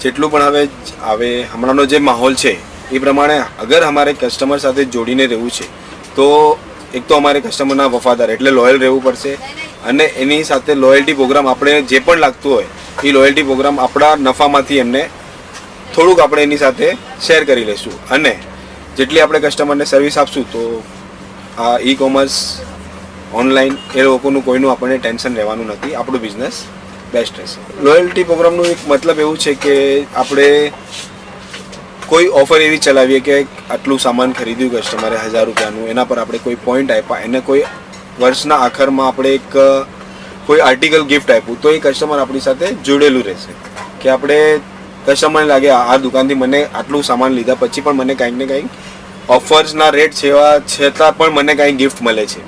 જેટલું પણ હવે હમણાંનો જે માહોલ છે એ પ્રમાણે અગર અમારે કસ્ટમર સાથે જોડીને રહેવું છે તો એક તો અમારે કસ્ટમરના વફાદાર એટલે લોયલ રહેવું પડશે, અને એની સાથે લોયલ્ટી પ્રોગ્રામ આપણે જે પણ લાગતું હોય એ લોયલ્ટી પ્રોગ્રામ આપણા નફામાંથી એમને થોડુંક આપણે એની સાથે શેર કરી લઈશું, અને જેટલી આપણે કસ્ટમરને સર્વિસ આપશું તો આ ઈ કોમર્સ ઓનલાઈન એ લોકોનું કોઈનું આપણને ટેન્શન રહેવાનું નથી, આપણું બિઝનેસ બેસ્ટ રહેશે. લોયલ્ટી પ્રોગ્રામનું એક મતલબ એવું છે કે આપણે કોઈ ઓફર એવી ચલાવીએ કે આટલું સામાન ખરીદ્યું કસ્ટમરે 1000 રૂપિયાનું, એના પર આપણે કોઈ પોઈન્ટ આપ્યા, એને કોઈ વર્ષના આખરમાં આપણે એક કોઈ આર્ટિકલ ગિફ્ટ આપ્યું તો એ કસ્ટમર આપણી સાથે જોડેલું રહેશે કે આપણે કસ્ટમરને લાગે આ દુકાનથી મને આટલું સામાન લીધા પછી પણ મને કંઈક ને કંઈક ઓફર્સના રેટ છતાં પણ મને કંઈક ગિફ્ટ મળે છે.